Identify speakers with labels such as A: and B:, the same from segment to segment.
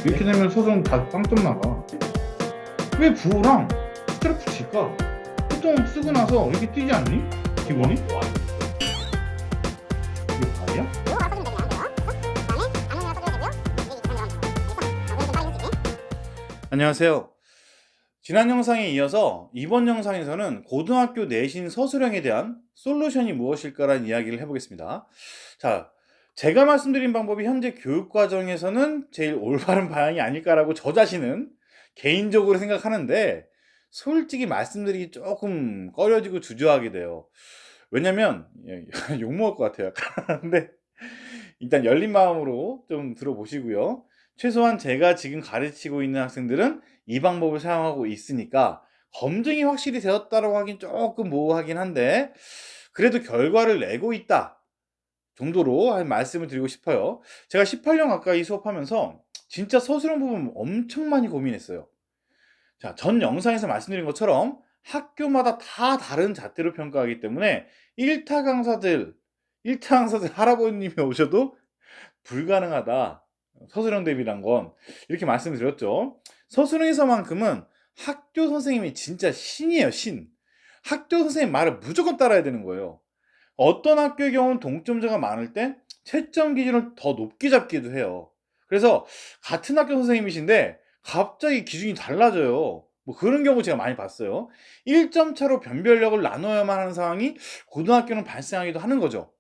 A: 이렇게 되면 서술형 다 빵점 나가. 왜 부호랑 숫자를 붙일까? 보통 쓰고 나서 이렇게 뜨지 않니? 기본이? 이게 말이야? 안녕하세요. 지난 영상에 이어서 이번 영상에서는 고등학교 내신 서술형에 대한 솔루션이 무엇일까라는 이야기를 해보겠습니다. 자, 제가 말씀드린 방법이 현재 교육과정에서는 제일 올바른 방향이 아닐까라고 저 자신은 개인적으로 생각하는데, 솔직히 말씀드리기 조금 꺼려지고 주저하게 돼요. 왜냐면 욕먹을 것 같아요. 근데 일단 열린 마음으로 좀 들어보시고요. 최소한 제가 지금 가르치고 있는 학생들은 이 방법을 사용하고 있으니까 검증이 확실히 되었다고 하긴 조금 모호하긴 한데, 그래도 결과를 내고 있다 정도로 한 말씀을 드리고 싶어요. 제가 18년 가까이 수업하면서 진짜 서술형 부분 엄청 많이 고민했어요. 자, 전 영상에서 말씀드린 것처럼 학교마다 다 다른 잣대로 평가하기 때문에 1타 강사들, 1타 강사들 할아버님이 오셔도 불가능하다. 서술형 대비란 건. 이렇게 말씀을 드렸죠. 서술형에서만큼은 학교 선생님이 진짜 신이에요, 신. 학교 선생님 말을 무조건 따라야 되는 거예요. 어떤 학교의 경우는 동점자가 많을 때 채점 기준을 더 높게 잡기도 해요. 그래서 같은 학교 선생님이신데 갑자기 기준이 달라져요. 뭐 그런 경우 제가 많이 봤어요. 1점 차로 변별력을 나눠야만 하는 상황이 고등학교는 발생하기도 하는 거죠.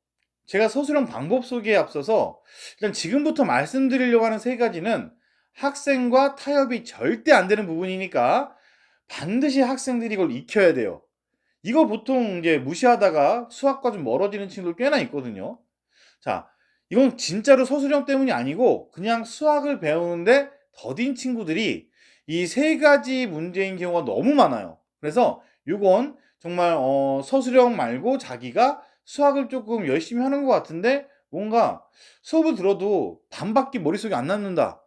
A: 제가 서술형 방법 소개에 앞서서 일단 지금부터 말씀드리려고 하는 세 가지는 학생과 타협이 절대 안 되는 부분이니까 반드시 학생들이 이걸 익혀야 돼요. 이거 보통 이제 무시하다가 수학과 좀 멀어지는 친구들 꽤나 있거든요. 자, 이건 진짜로 서술형 때문이 아니고 그냥 수학을 배우는데 더딘 친구들이 이 세 가지 문제인 경우가 너무 많아요. 그래서 이건 정말 서술형 말고 자기가 수학을 조금 열심히 하는 것 같은데 뭔가 수업을 들어도 반밖에 머릿속에 안 남는다.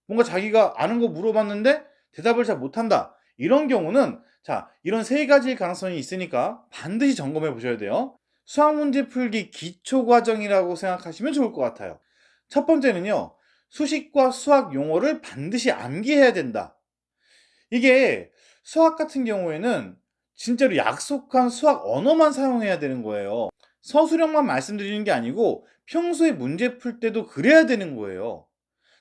A: 뭔가 자기가 아는 거 물어봤는데 대답을 잘 못한다. 이런 경우는 자, 이런 세 가지의 가능성이 있으니까 반드시 점검해 보셔야 돼요. 수학 문제 풀기 기초 과정이라고 생각하시면 좋을 것 같아요. 첫 번째는요, 수식과 수학 용어를 반드시 암기해야 된다. 이게 수학 같은 경우에는 진짜로 약속한 수학 언어만 사용해야 되는 거예요. 서술형만 말씀드리는 게 아니고 평소에 문제 풀 때도 그래야 되는 거예요.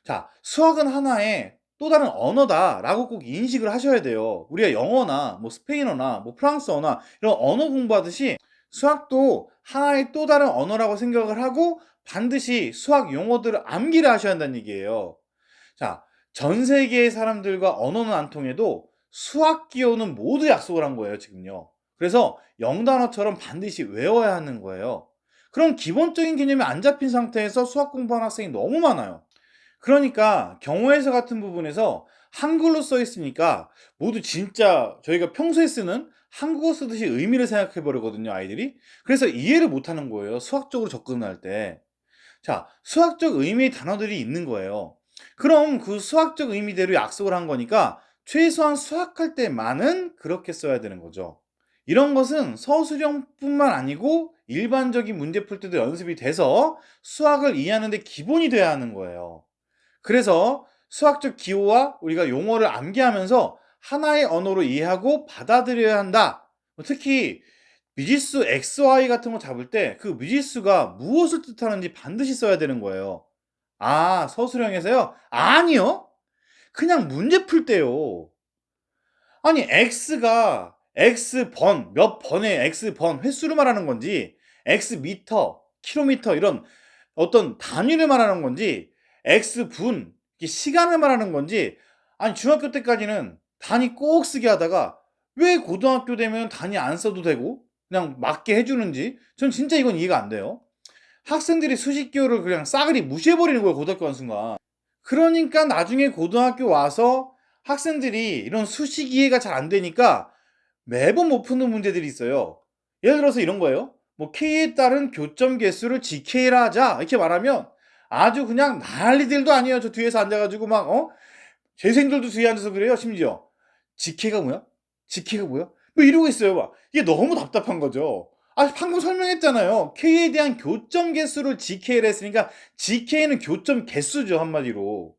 A: 자, 수학은 하나의 또 다른 언어다라고 꼭 인식을 하셔야 돼요. 우리가 영어나 뭐 스페인어나 뭐 프랑스어나 이런 언어 공부하듯이 수학도 하나의 또 다른 언어라고 생각을 하고 반드시 수학 용어들을 암기를 하셔야 한다는 얘기예요. 자, 전 세계의 사람들과 언어는 안 통해도 수학 기호는 모두 약속을 한 거예요, 지금요. 그래서 영단어처럼 반드시 외워야 하는 거예요. 그런 기본적인 개념이 안 잡힌 상태에서 수학 공부하는 학생이 너무 많아요. 그러니까 경우에서 같은 부분에서 한글로 써 있으니까 모두 진짜 저희가 평소에 쓰는 한국어 쓰듯이 의미를 생각해 버리거든요, 아이들이. 그래서 이해를 못 하는 거예요, 수학적으로 접근할 때. 자, 수학적 의미의 단어들이 있는 거예요. 그럼 그 수학적 의미대로 약속을 한 거니까 최소한 수학할 때만은 그렇게 써야 되는 거죠. 이런 것은 서술형뿐만 아니고 일반적인 문제 풀 때도 연습이 돼서 수학을 이해하는 데 기본이 돼야 하는 거예요. 그래서 수학적 기호와 우리가 용어를 암기하면서 하나의 언어로 이해하고 받아들여야 한다. 특히 미지수 x, y 같은 거 잡을 때 그 미지수가 무엇을 뜻하는지 반드시 써야 되는 거예요. 아, 서술형에서요? 아니요. 그냥 문제 풀 때요. 아니, x가 x번, 몇 번의 x번 횟수를 말하는 건지, x미터, 킬로미터 이런 어떤 단위를 말하는 건지, x분, 시간을 말하는 건지, 아니, 중학교 때까지는 단위 꼭 쓰게 하다가 왜 고등학교 되면 단위 안 써도 되고 그냥 맞게 해주는지 전 진짜 이건 이해가 안 돼요. 학생들이 수식 기호를 그냥 싸그리 무시해버리는 거예요, 고등학교 간 순간. 그러니까 나중에 고등학교 와서 학생들이 이런 수식 이해가 잘 안 되니까 매번 못 푸는 문제들이 있어요. 예를 들어서 이런 거예요. 뭐 K에 따른 교점 개수를 GK라 하자 이렇게 말하면 아주 그냥 난리들도 아니에요. 저 뒤에서 앉아가지고 막 재생들도 뒤에 앉아서 그래요. 심지어 GK가 뭐야? GK가 뭐야? 뭐 이러고 있어요. 막 이게 너무 답답한 거죠. 아, 방금 설명했잖아요. K에 대한 교점 개수를 GK라 했으니까 GK는 교점 개수죠, 한마디로.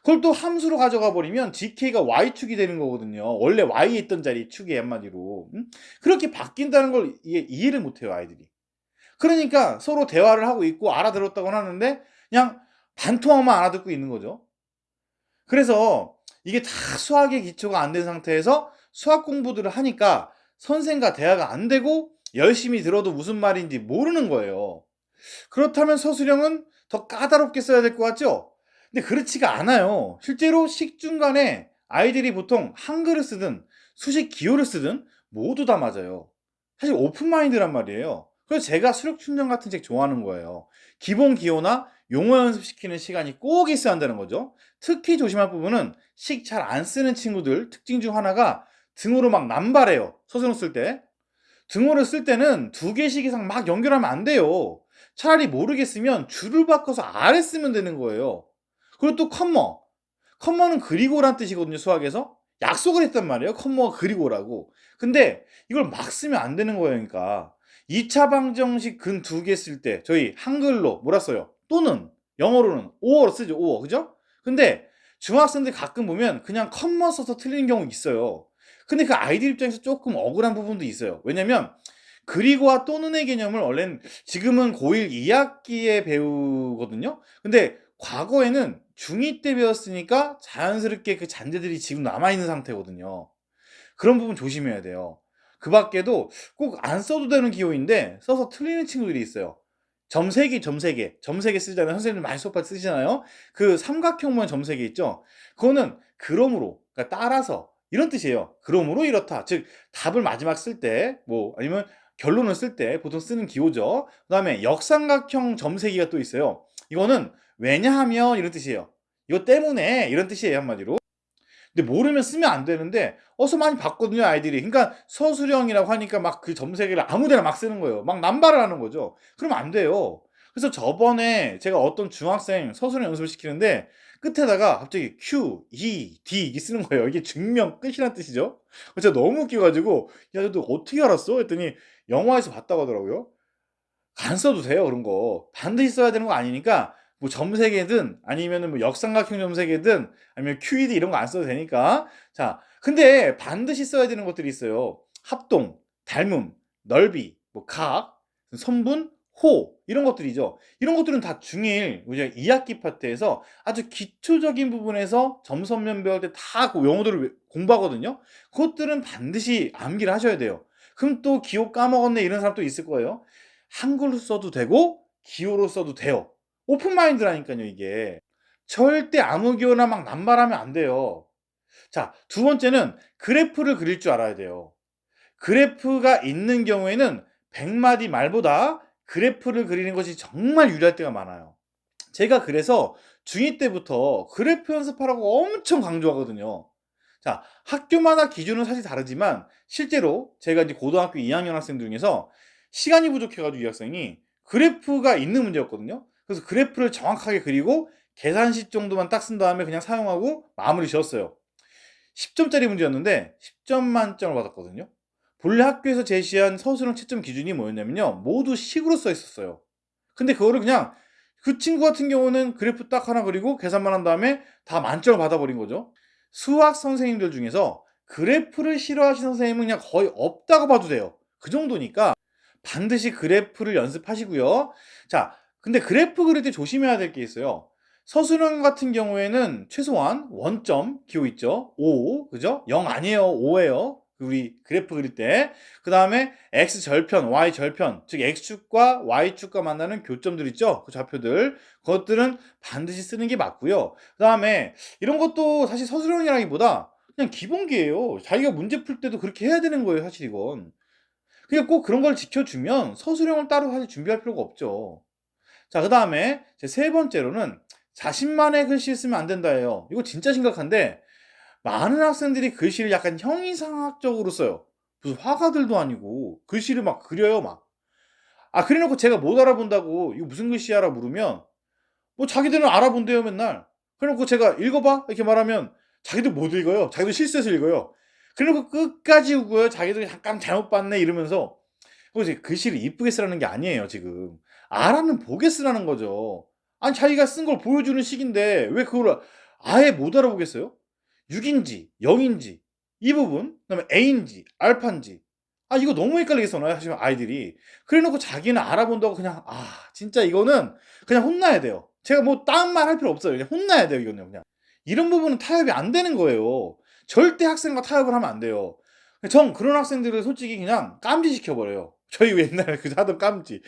A: 그걸 또 함수로 가져가 버리면 GK가 Y축이 되는 거거든요. 원래 Y에 있던 자리 축이 한마디로. 그렇게 바뀐다는 걸 이해를 못 해요, 아이들이. 그러니까 서로 대화를 하고 있고 알아들었다고는 하는데 그냥 반토막만 알아듣고 있는 거죠. 그래서 이게 다 수학의 기초가 안 된 상태에서 수학 공부들을 하니까 선생과 대화가 안 되고 열심히 들어도 무슨 말인지 모르는 거예요. 그렇다면 서술형은 더 까다롭게 써야 될 것 같죠? 근데 그렇지가 않아요. 실제로 식 중간에 아이들이 보통 한글을 쓰든 수식 기호를 쓰든 모두 다 맞아요. 사실 오픈 마인드란 말이에요. 그래서 제가 수력 충전 같은 책 좋아하는 거예요. 기본 기호나 용어 연습시키는 시간이 꼭 있어야 한다는 거죠. 특히 조심할 부분은 식 잘 안 쓰는 친구들 특징 중 하나가 등호로 막 남발해요. 서술형 쓸 때. 등호를 쓸 때는 두 개씩 이상 막 연결하면 안 돼요. 차라리 모르겠으면 줄을 바꿔서 아래 쓰면 되는 거예요. 그리고 또 컴머. 컴머는 그리고란 뜻이거든요, 수학에서. 약속을 했단 말이에요. 컴머가 그리고라고. 근데 이걸 막 쓰면 안 되는 거예요, 그러니까. 2차 방정식 근 두 개 쓸 때 저희 한글로 뭐라 써요? 또는 영어로는 or로 쓰죠. or. 그죠? 근데 중학생들 가끔 보면 그냥 컴머 써서 틀리는 경우 있어요. 근데 그 아이들 입장에서 조금 억울한 부분도 있어요. 왜냐면 그리고와 또는의 개념을 원래는 지금은 고1 2학기에 배우거든요. 근데 과거에는 중2 때 배웠으니까 자연스럽게 그 잔재들이 지금 남아있는 상태거든요. 그런 부분 조심해야 돼요. 그 밖에도 꼭 안 써도 되는 기호인데 써서 틀리는 친구들이 있어요. 점 3개, 점 3개. 점 3개 쓰잖아요. 선생님들 많이 수업할 때 쓰시잖아요. 그 삼각형 모양 점 3개 있죠? 그거는 그러므로, 그러니까 따라서 이런 뜻이에요. 그러므로 이렇다. 즉 답을 마지막 쓸 때 뭐 아니면 결론을 쓸 때 보통 쓰는 기호죠. 그다음에 역삼각형 점 3개가 또 있어요. 이거는 왜냐하면 이런 뜻이에요. 이거 때문에 이런 뜻이에요, 한마디로. 근데 모르면 쓰면 안 되는데 어서 많이 봤거든요, 아이들이. 그러니까 서술형이라고 하니까 막 그 점세개를 아무 데나 막 쓰는 거예요. 막 남발을 하는 거죠. 그러면 안 돼요. 그래서 저번에 제가 어떤 중학생 서술형 연습을 시키는데 끝에다가 갑자기 Q, E, D 이게 쓰는 거예요. 이게 증명 끝이란 뜻이죠. 제가 너무 웃겨 가지고 "야, 너 어떻게 알았어?" 했더니 영화에서 봤다고 하더라고요. 안 써도 돼요, 그런 거. 반드시 써야 되는 거 아니니까 뭐 점세개든 아니면은 뭐 역삼각형 점세개든 아니면 QED 이런 거 안 써도 되니까. 자, 근데 반드시 써야 되는 것들이 있어요. 합동, 닮음, 넓이, 뭐 각, 선분, 호 이런 것들이죠. 이런 것들은 다 중1 우리가 2학기 파트에서 아주 기초적인 부분에서 점선면 배울 때 다 그 용어들을 공부하거든요. 그것들은 반드시 암기를 하셔야 돼요. 그럼 또 기호 까먹었네 이런 사람 또 있을 거예요. 한글로 써도 되고 기호로 써도 돼요. 오픈 마인드라니까요, 이게. 절대 아무 기호나 막 남발하면 안 돼요. 자, 두 번째는 그래프를 그릴 줄 알아야 돼요. 그래프가 있는 경우에는 100마디 말보다 그래프를 그리는 것이 정말 유리할 때가 많아요. 제가 그래서 중2 때부터 그래프 연습하라고 엄청 강조하거든요. 자, 학교마다 기준은 사실 다르지만 실제로 제가 이제 고등학교 2학년 학생들 중에서 시간이 부족해 가지고 이 학생이 그래프가 있는 문제였거든요. 그래서 그래프를 정확하게 그리고 계산식 정도만 딱 쓴 다음에 그냥 사용하고 마무리 지었어요. 10점짜리 문제였는데 10점 만점을 받았거든요. 본래 학교에서 제시한 서술형 채점 기준이 뭐였냐면요. 모두 식으로 써 있었어요. 근데 그거를 그냥 그 친구 같은 경우는 그래프 딱 하나 그리고 계산만 한 다음에 다 만점을 받아버린 거죠. 수학 선생님들 중에서 그래프를 싫어하시는 선생님은 그냥 거의 없다고 봐도 돼요. 그 정도니까 반드시 그래프를 연습하시고요. 자, 근데 그래프 그릴 때 조심해야 될 게 있어요. 서술형 같은 경우에는 최소한 원점 기호 있죠. 5, 그죠? 0 아니에요. 5예요. 우리 그래프 그릴 때. 그 다음에 x 절편, y 절편, 즉 x축과 y축과 만나는 교점들 있죠. 그 좌표들. 그것들은 반드시 쓰는 게 맞고요. 그 다음에 이런 것도 사실 서술형이라기보다 그냥 기본기예요. 자기가 문제 풀 때도 그렇게 해야 되는 거예요, 사실 이건. 그냥 꼭 그런 걸 지켜주면 서술형을 따로 사실 준비할 필요가 없죠. 자, 그 다음에 제 세 번째로는 자신만의 글씨를 쓰면 안 된다예요. 이거 진짜 심각한데 많은 학생들이 글씨를 약간 형이상학적으로 써요. 무슨 화가들도 아니고 글씨를 막 그려요, 막. 아, 그래 놓고 제가 못 알아본다고 "이거 무슨 글씨야?"라 물으면 뭐 자기들은 알아본대요, 맨날. 그래 놓고 제가 "읽어 봐." 이렇게 말하면 자기들 못 읽어요. 자기들 실수해서 읽어요. 그래 놓고 끝까지 우고요. 자기들 "약간 잘못 봤네." 이러면서. 그래서 글씨를 이쁘게 쓰라는 게 아니에요, 지금. 알아는 보게 쓰라는 거죠. 아니 자기가 쓴 걸 보여주는 식인데 왜 그걸 아예 못 알아보겠어요? 6인지 0인지 이 부분 그다음에 A인지 알파인지 이거 너무 헷갈리겠어 하시면 아이들이. 그래 놓고 자기는 알아본다고 그냥 진짜 이거는 그냥 혼나야 돼요. 제가 뭐 딴 말 할 필요 없어요. 그냥 혼나야 돼요 이거는 그냥. 이런 부분은 타협이 안 되는 거예요. 절대 학생과 타협을 하면 안 돼요. 전 그런 학생들을 솔직히 그냥 깜지시켜 버려요. 저희 옛날에 하던 깜지.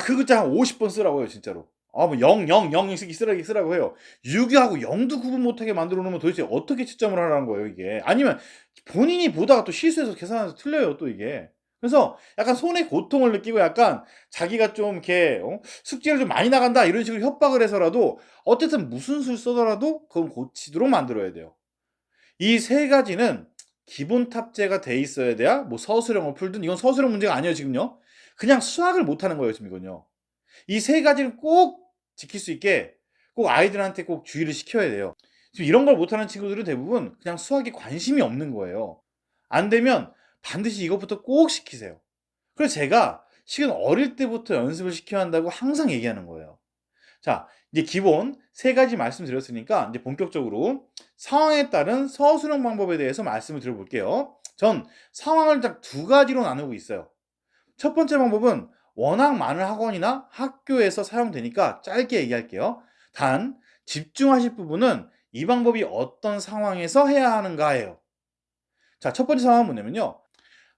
A: 그 글자 한 50번 쓰라고요 진짜로. 뭐 0, 0, 0 쓰라고 해요. 6하고 0도 구분 못하게 만들어 놓으면 도대체 어떻게 채점을 하라는 거예요 이게. 아니면 본인이 보다가 또 실수해서 계산해서 틀려요 또 이게. 그래서 약간 손의 고통을 느끼고 약간 자기가 좀 이렇게 숙제를 좀 많이 나간다 이런 식으로 협박을 해서라도 어쨌든 무슨 수를 써더라도 그건 고치도록 만들어야 돼요. 이 세 가지는 기본 탑재가 돼 있어야 돼야 뭐 서술형을 풀든 이건 서술형 문제가 아니에요 지금요. 그냥 수학을 못하는 거예요 지금 이건요. 이 세 가지를 꼭 지킬 수 있게 꼭 아이들한테 꼭 주의를 시켜야 돼요. 지금 이런 걸 못하는 친구들은 대부분 그냥 수학에 관심이 없는 거예요. 안 되면 반드시 이것부터 꼭 시키세요. 그래서 제가 실은 어릴 때부터 연습을 시켜야 한다고 항상 얘기하는 거예요. 자, 이제 기본 세 가지 말씀드렸으니까 이제 본격적으로 상황에 따른 서술형 방법에 대해서 말씀을 드려볼게요. 전 상황을 딱 두 가지로 나누고 있어요. 첫 번째 방법은 워낙 많은 학원이나 학교에서 사용되니까 짧게 얘기할게요. 단, 집중하실 부분은 이 방법이 어떤 상황에서 해야 하는가예요. 자, 첫 번째 상황은 뭐냐면요.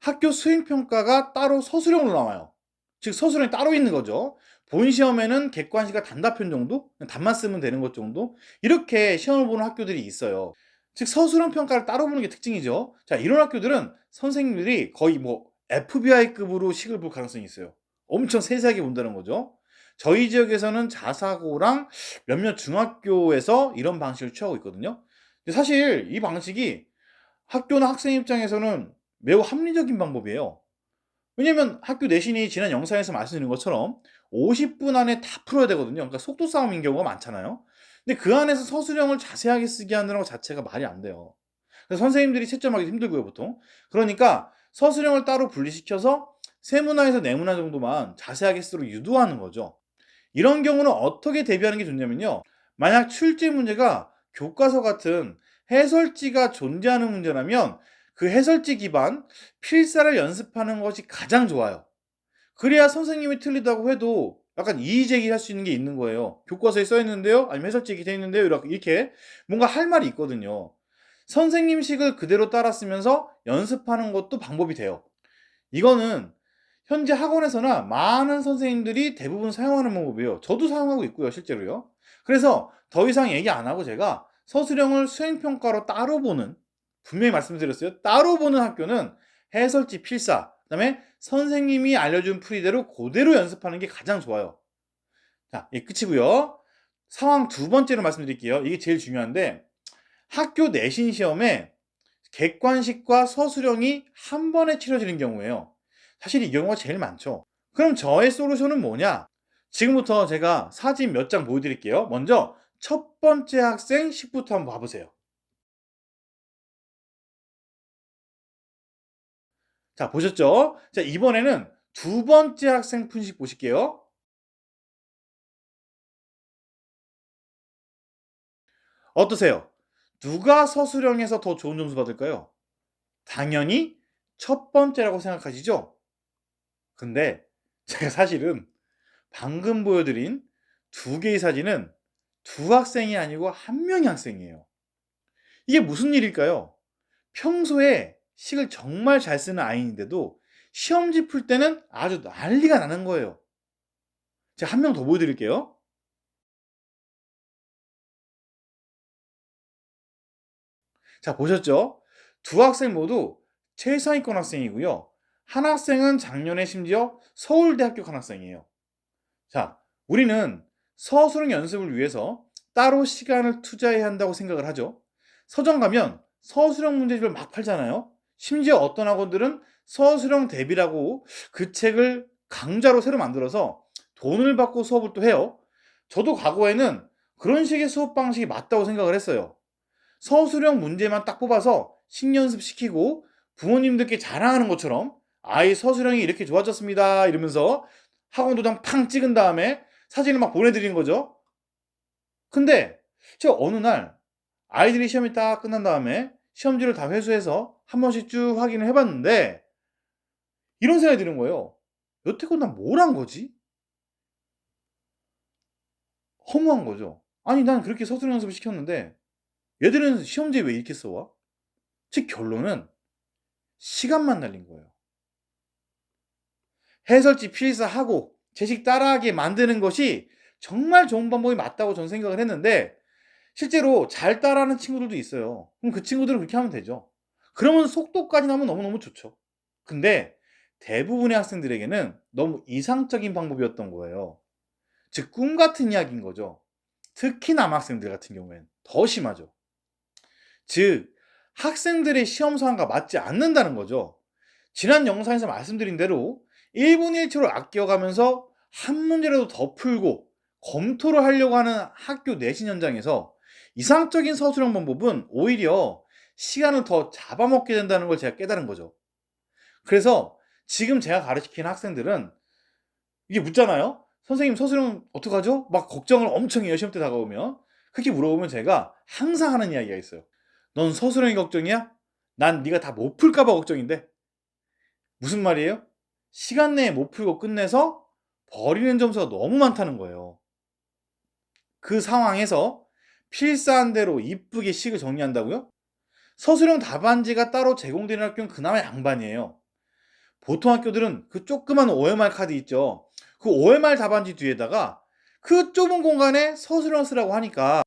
A: 학교 수행평가가 따로 서술형으로 나와요. 즉, 서술형이 따로 있는 거죠. 본 시험에는 객관식과 단답편 정도? 답만 쓰면 되는 것 정도? 이렇게 시험을 보는 학교들이 있어요. 즉, 서술형 평가를 따로 보는 게 특징이죠. 자, 이런 학교들은 선생님들이 거의 뭐 FBI급으로 식을 볼 가능성이 있어요. 엄청 세세하게 본다는 거죠. 저희 지역에서는 자사고랑 몇몇 중학교에서 이런 방식을 취하고 있거든요. 근데 사실 이 방식이 학교나 학생 입장에서는 매우 합리적인 방법이에요. 왜냐면 학교 내신이 지난 영상에서 말씀드린 것처럼 50분 안에 다 풀어야 되거든요. 그러니까 속도 싸움인 경우가 많잖아요. 근데 그 안에서 서술형을 자세하게 쓰게 하는 것 자체가 말이 안 돼요. 그래서 선생님들이 채점하기 힘들고요, 보통. 그러니까 서술형을 따로 분리시켜서 세문화에서 네문화 정도만 자세하게 쓰도록 유도하는 거죠. 이런 경우는 어떻게 대비하는 게 좋냐면요. 만약 출제 문제가 교과서 같은 해설지가 존재하는 문제라면 그 해설지 기반 필사를 연습하는 것이 가장 좋아요. 그래야 선생님이 틀리다고 해도 약간 이의 제기할 수 있는 게 있는 거예요. 교과서에 써 있는데요? 아니면 해설지에 돼 있는데요? 이렇게 뭔가 할 말이 있거든요. 선생님 식을 그대로 따라 쓰면서 연습하는 것도 방법이 돼요. 이거는 현재 학원에서나 많은 선생님들이 대부분 사용하는 방법이에요. 저도 사용하고 있고요, 실제로요. 그래서 더 이상 얘기 안 하고 제가 서술형을 수행평가로 따로 보는, 분명히 말씀드렸어요. 따로 보는 학교는 해설지 필사, 그다음에 선생님이 알려준 풀이대로 그대로 연습하는 게 가장 좋아요. 자, 이게 끝이고요. 상황 두 번째로 말씀드릴게요. 이게 제일 중요한데 학교 내신 시험에 객관식과 서술형이 한 번에 치러지는 경우에요. 사실 이 경우가 제일 많죠. 그럼 저의 솔루션은 뭐냐? 지금부터 제가 사진 몇 장 보여드릴게요. 먼저 첫 번째 학생 식부터 한번 봐보세요. 자, 보셨죠? 자, 이번에는 두 번째 학생 푼식 보실게요. 어떠세요? 누가 서술형에서 더 좋은 점수 받을까요? 당연히 첫 번째라고 생각하시죠? 근데 제가 사실은 방금 보여드린 두 개의 사진은 두 학생이 아니고 한 명의 학생이에요. 이게 무슨 일일까요? 평소에 식을 정말 잘 쓰는 아이인데도 시험지 풀 때는 아주 난리가 나는 거예요. 제가 한 명 더 보여드릴게요. 자, 보셨죠? 두 학생 모두 최상위권 학생이고요. 한 학생은 작년에 심지어 서울대 합격한 학생이에요. 자, 우리는 서술형 연습을 위해서 따로 시간을 투자해야 한다고 생각을 하죠. 서점 가면 서술형 문제집을 막 팔잖아요. 심지어 어떤 학원들은 서술형 대비라고 그 책을 강좌로 새로 만들어서 돈을 받고 수업을 또 해요. 저도 과거에는 그런 식의 수업 방식이 맞다고 생각을 했어요. 서술형 문제만 딱 뽑아서 신연습 시키고 부모님들께 자랑하는 것처럼 아이 서술형이 이렇게 좋아졌습니다 이러면서 학원 도장 팡 찍은 다음에 사진을 막 보내드리는 거죠. 근데 제가 어느 날 아이들이 시험이 딱 끝난 다음에 시험지를 다 회수해서 한 번씩 쭉 확인을 해봤는데 이런 생각이 드는 거예요. 여태껏 난 뭘 한 거지? 허무한 거죠. 아니 난 그렇게 서술형 연습을 시켰는데 얘들은 시험지에 왜 이렇게 써와? 즉 결론은 시간만 날린 거예요. 해설지 필사하고 제식 따라하게 만드는 것이 정말 좋은 방법이 맞다고 저는 생각을 했는데 실제로 잘 따라하는 친구들도 있어요. 그럼 그 친구들은 그렇게 하면 되죠. 그러면 속도까지 나면 너무너무 좋죠. 근데 대부분의 학생들에게는 너무 이상적인 방법이었던 거예요. 즉, 꿈 같은 이야기인 거죠. 특히 남학생들 같은 경우엔 더 심하죠. 즉, 학생들의 시험 상황과 맞지 않는다는 거죠. 지난 영상에서 말씀드린 대로 1분 1초를 아껴가면서 한 문제라도 더 풀고 검토를 하려고 하는 학교 내신 현장에서 이상적인 서술형 방법은 오히려 시간을 더 잡아먹게 된다는 걸 제가 깨달은 거죠. 그래서 지금 제가 가르치는 학생들은 이게 묻잖아요. 선생님 서술형 어떡하죠? 막 걱정을 엄청 해요. 시험 때 다가오면. 그렇게 물어보면 제가 항상 하는 이야기가 있어요. 넌 서술형이 걱정이야? 난 네가 다 못 풀까 봐 걱정인데. 무슨 말이에요? 시간 내에 못 풀고 끝내서 버리는 점수가 너무 많다는 거예요. 그 상황에서 필사한 대로 이쁘게 식을 정리한다고요? 서술형 답안지가 따로 제공되는 학교는 그나마 양반이에요. 보통 학교들은 그 조그만 OMR 카드 있죠. 그 OMR 답안지 뒤에다가 그 좁은 공간에 서술형 쓰라고 하니까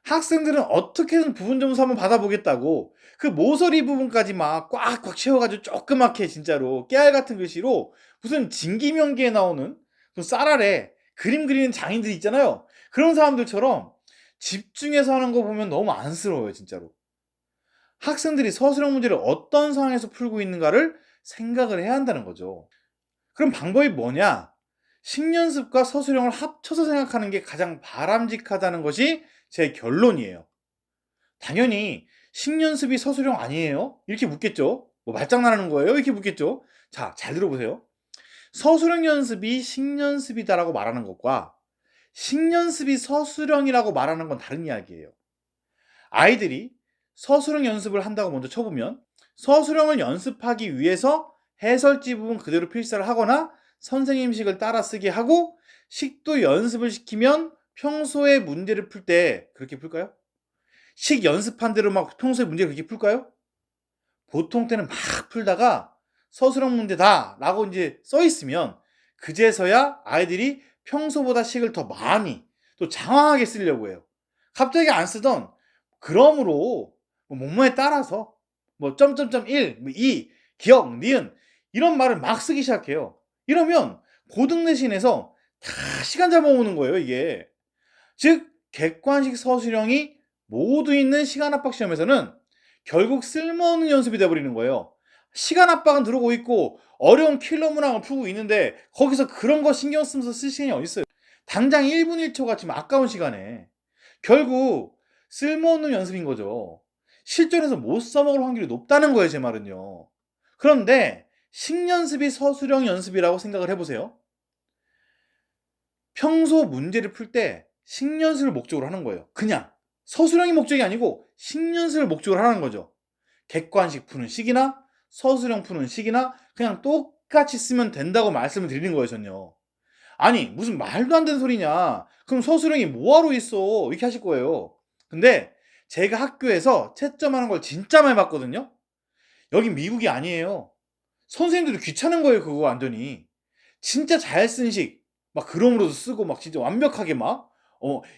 A: 학생들은 어떻게든 부분 점수 한번 받아보겠다고 그 모서리 부분까지 막 꽉꽉 채워가지고 조그맣게 진짜로 깨알 같은 글씨로 무슨 진기명기에 나오는 그 쌀알에 그림 그리는 장인들 있잖아요. 그런 사람들처럼 집중해서 하는 거 보면 너무 안쓰러워요, 진짜로. 학생들이 서술형 문제를 어떤 상황에서 풀고 있는가를 생각을 해야 한다는 거죠. 그럼 방법이 뭐냐? 식연습과 서술형을 합쳐서 생각하는 게 가장 바람직하다는 것이 제 결론이에요. 당연히 식연습이 서술형 아니에요? 이렇게 묻겠죠. 뭐 말장난하는 거예요? 이렇게 묻겠죠. 자, 잘 들어보세요. 서술형 연습이 식연습이다라고 말하는 것과 식연습이 서술형이라고 말하는 건 다른 이야기예요. 아이들이 서술형 연습을 한다고 먼저 쳐보면 서술형을 연습하기 위해서 해설지 부분 그대로 필사를 하거나 선생님 식을 따라 쓰게 하고 식도 연습을 시키면 평소에 문제를 풀 때 그렇게 풀까요? 식 연습한 대로 막 평소에 문제를 그렇게 풀까요? 보통 때는 막 풀다가 서술형 문제다 라고 이제 써 있으면 그제서야 아이들이 평소보다 식을 더 많이 또 장황하게 쓰려고 해요. 갑자기 안 쓰던 그러므로 뭐뭐에 따라서 뭐 점점점 1, 2, 기억, 니은 이런 말을 막 쓰기 시작해요. 이러면 고등 내신에서 다 시간 잡아오는 거예요, 이게. 즉 객관식 서술형이 모두 있는 시간 압박 시험에서는 결국 쓸모없는 연습이 돼버리는 거예요. 시간 압박은 들어오고 있고 어려운 킬러 문항을 풀고 있는데 거기서 그런 거 신경 쓰면서 쓸 시간이 어딨어요. 당장 1분 1초가 지금 아까운 시간에 결국 쓸모없는 연습인 거죠. 실전에서 못 써먹을 확률이 높다는 거예요, 제 말은요. 그런데 식연습이 서술형 연습이라고 생각을 해보세요. 평소 문제를 풀 때 식연습을 목적으로 하는 거예요. 그냥 서술형이 목적이 아니고 식연습을 목적으로 하는 거죠. 객관식 푸는 식이나 서술형 푸는 식이나 그냥 똑같이 쓰면 된다고 말씀을 드리는 거예요, 전요. 아니 무슨 말도 안 되는 소리냐, 그럼 서술형이 뭐하러 있어, 이렇게 하실 거예요. 근데 제가 학교에서 채점하는 걸 진짜 많이 봤거든요. 여긴 미국이 아니에요. 선생님들도 귀찮은 거예요, 그거 완전히. 진짜 잘 쓴 식, 막 그럼으로도 쓰고 막 진짜 완벽하게 막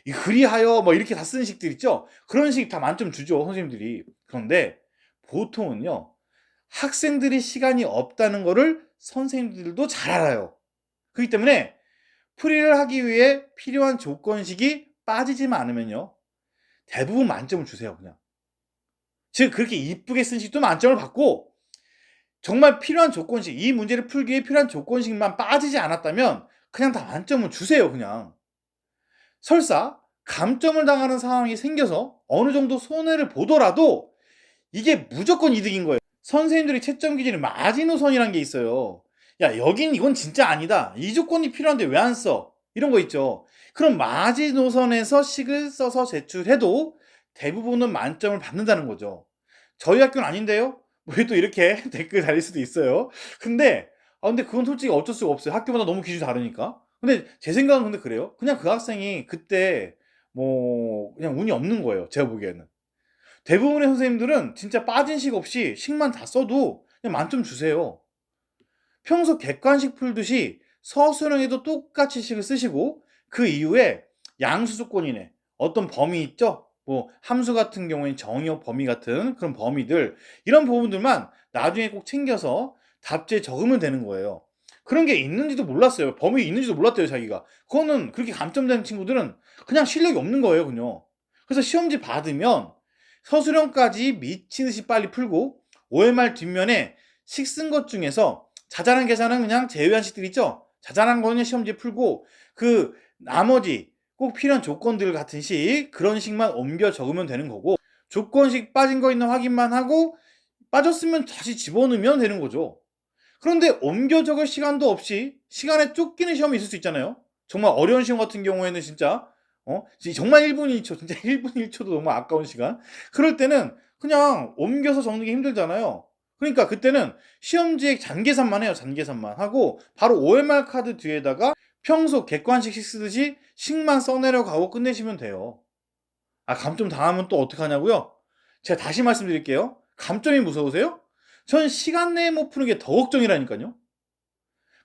A: 이 그리하여 뭐 이렇게 다 쓰는 식들 있죠. 그런 식 다 만점 주죠, 선생님들이. 그런데 보통은요, 학생들이 시간이 없다는 거를 선생님들도 잘 알아요. 그렇기 때문에 풀이를 하기 위해 필요한 조건식이 빠지지만 않으면요, 대부분 만점을 주세요, 그냥. 즉 그렇게 이쁘게 쓴 식도 만점을 받고 정말 필요한 조건식, 이 문제를 풀기 위해 필요한 조건식만 빠지지 않았다면 그냥 다 만점을 주세요, 그냥. 설사 감점을 당하는 상황이 생겨서 어느 정도 손해를 보더라도 이게 무조건 이득인 거예요. 선생님들이 채점 기준이 마지노선이란 게 있어요. 야, 여긴 이건 진짜 아니다, 이 조건이 필요한데 왜 안 써? 이런 거 있죠. 그럼 마지노선에서 식을 써서 제출해도 대부분은 만점을 받는다는 거죠. 저희 학교는 아닌데요? 뭐 또 이렇게 댓글 달릴 수도 있어요. 근데 그건 솔직히 어쩔 수가 없어요. 학교마다 너무 기준이 다르니까. 근데 제 생각은 근데 그래요. 그냥 그 학생이 그때 뭐 그냥 운이 없는 거예요. 제가 보기에는. 대부분의 선생님들은 진짜 빠진 식 없이 식만 다 써도 그냥 만점 주세요. 평소 객관식 풀듯이 서술형에도 똑같이 식을 쓰시고 그 이후에 양수 조건이네. 어떤 범위 있죠? 뭐 함수 같은 경우에는 정의역 범위 같은 그런 범위들 이런 부분들만 나중에 꼭 챙겨서 답지에 적으면 되는 거예요. 그런 게 있는지도 몰랐어요. 범위 있는지도 몰랐대요, 자기가. 그거는 그렇게 감점된 친구들은 그냥 실력이 없는 거예요, 그냥. 그래서 시험지 받으면 서술형까지 미친 듯이 빨리 풀고 OMR 뒷면에 식 쓴 것 중에서 자잘한 계산은 그냥 제외한 식들 있죠. 자잘한 거는 시험지에 풀고 그 나머지 꼭 필요한 조건들 같은 식 그런 식만 옮겨 적으면 되는 거고 조건식 빠진 거 있는 확인만 하고 빠졌으면 다시 집어넣으면 되는 거죠. 그런데 옮겨 적을 시간도 없이 시간에 쫓기는 시험이 있을 수 있잖아요. 정말 어려운 시험 같은 경우에는 진짜 정말 1분 1초 진짜 1분 1초도 너무 아까운 시간. 그럴 때는 그냥 옮겨서 적는 게 힘들잖아요. 그러니까 그때는 시험지에 잔계산만 해요. 잔계산만 하고 바로 OMR 카드 뒤에다가 평소 객관식 식 쓰듯이 식만 써내려가고 끝내시면 돼요. 감점 당하면 또 어떡하냐고요? 제가 다시 말씀드릴게요. 감점이 무서우세요? 전 시간 내에 못 푸는 게 더 걱정이라니까요.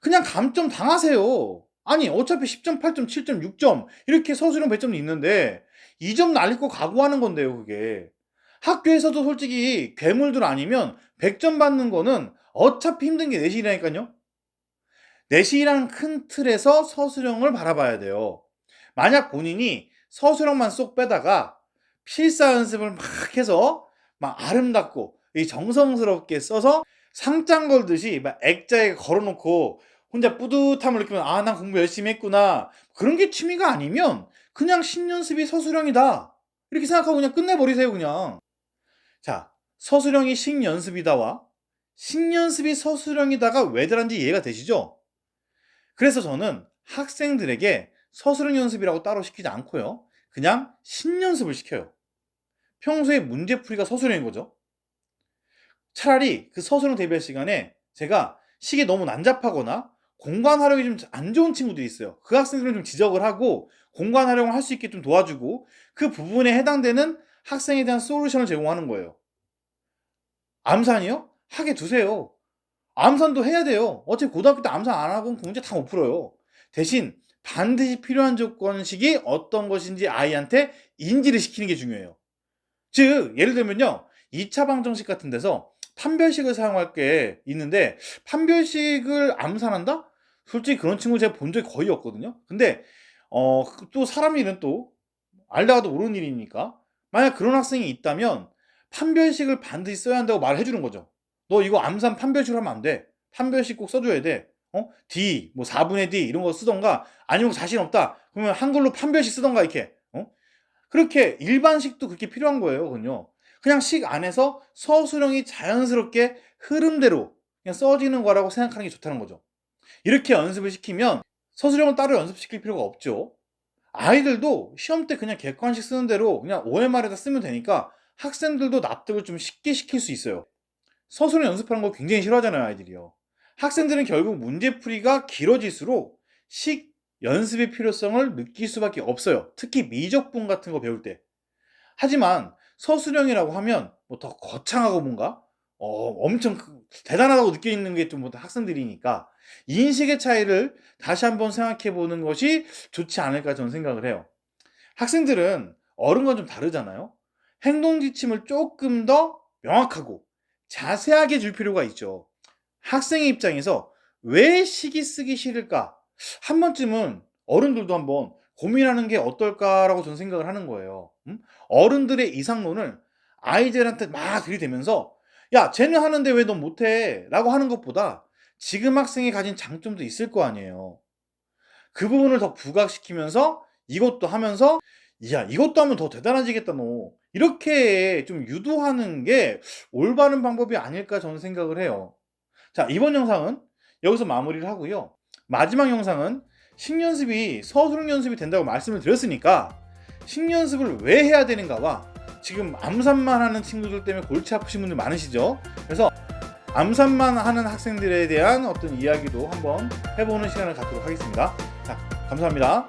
A: 그냥 감점 당하세요. 아니 어차피 10점, 8점, 7점, 6점 이렇게 서술형 배점이 있는데 2점 날릴 거 각오하는 건데요, 그게. 학교에서도 솔직히 괴물들 아니면 100점 받는 거는 어차피 힘든 게 내신이라니까요. 내신이라는 큰 틀에서 서술형을 바라봐야 돼요. 만약 본인이 서술형만 쏙 빼다가 필사 연습을 막 해서 막 아름답고 정성스럽게 써서 상장 걸듯이 막 액자에 걸어놓고 혼자 뿌듯함을 느끼면 난 공부 열심히 했구나. 그런 게 취미가 아니면 그냥 신연습이 서술형이다. 이렇게 생각하고 그냥 끝내버리세요, 그냥. 자, 서술형이 신연습이다와 신연습이 서술형이다가 왜 다른지 이해가 되시죠? 그래서 저는 학생들에게 서술형 연습이라고 따로 시키지 않고요. 그냥 신연습을 시켜요. 평소에 문제풀이가 서술형인 거죠. 차라리 그 서술형 대비할 시간에 제가 식이 너무 난잡하거나 공간 활용이 좀 안 좋은 친구들이 있어요. 그 학생들은 좀 지적을 하고 공간 활용을 할 수 있게 좀 도와주고 그 부분에 해당되는 학생에 대한 솔루션을 제공하는 거예요. 암산이요? 하게 두세요. 암산도 해야 돼요. 어차피 고등학교 때 암산 안 하고는 그 문제 다 못 풀어요. 대신 반드시 필요한 조건식이 어떤 것인지 아이한테 인지를 시키는 게 중요해요. 즉 예를 들면요. 2차 방정식 같은 데서 판별식을 사용할 게 있는데 판별식을 암산한다? 솔직히 그런 친구 제가 본 적이 거의 없거든요. 근데 또 사람 일은 또 알다가도 모르는 일이니까 만약 그런 학생이 있다면 판별식을 반드시 써야 한다고 말을 해주는 거죠. 너 이거 암산 판별식으로 하면 안 돼. 판별식 꼭 써줘야 돼. D, 뭐 4분의 D 이런 거 쓰던가 아니면 자신 없다. 그러면 한글로 판별식 쓰던가 이렇게. 그렇게 일반식도 그렇게 필요한 거예요. 그냥 식 안에서 서술형이 자연스럽게 흐름대로 그냥 써지는 거라고 생각하는 게 좋다는 거죠. 이렇게 연습을 시키면 서술형을 따로 연습시킬 필요가 없죠. 아이들도 시험 때 그냥 객관식 쓰는 대로 그냥 OMR에다 쓰면 되니까 학생들도 납득을 좀 쉽게 시킬 수 있어요. 서술형 연습하는 거 굉장히 싫어하잖아요, 아이들이요. 학생들은 결국 문제풀이가 길어질수록 식 연습의 필요성을 느낄 수밖에 없어요. 특히 미적분 같은 거 배울 때. 하지만 서술형이라고 하면 뭐 더 거창하고 뭔가 엄청 대단하다고 느끼는 게 좀 학생들이니까 인식의 차이를 다시 한번 생각해 보는 것이 좋지 않을까 저는 생각을 해요. 학생들은 어른과 좀 다르잖아요. 행동 지침을 조금 더 명확하고 자세하게 줄 필요가 있죠. 학생의 입장에서 왜 시기 쓰기 싫을까? 한 번쯤은 어른들도 한번 고민하는 게 어떨까라고 저는 생각을 하는 거예요. 어른들의 이상론을 아이들한테 막 들이대면서 야, 쟤는 하는데 왜 넌 못해? 라고 하는 것보다 지금 학생이 가진 장점도 있을 거 아니에요. 그 부분을 더 부각시키면서 이것도 하면서 야, 이것도 하면 더 대단해지겠다 너. 이렇게 좀 유도하는 게 올바른 방법이 아닐까 저는 생각을 해요. 자, 이번 영상은 여기서 마무리를 하고요. 마지막 영상은 식연습이 서술형 연습이 된다고 말씀을 드렸으니까 식연습을 왜 해야 되는가와 지금 암산만 하는 친구들 때문에 골치 아프신 분들 많으시죠? 그래서 암산만 하는 학생들에 대한 어떤 이야기도 한번 해보는 시간을 갖도록 하겠습니다. 자, 감사합니다.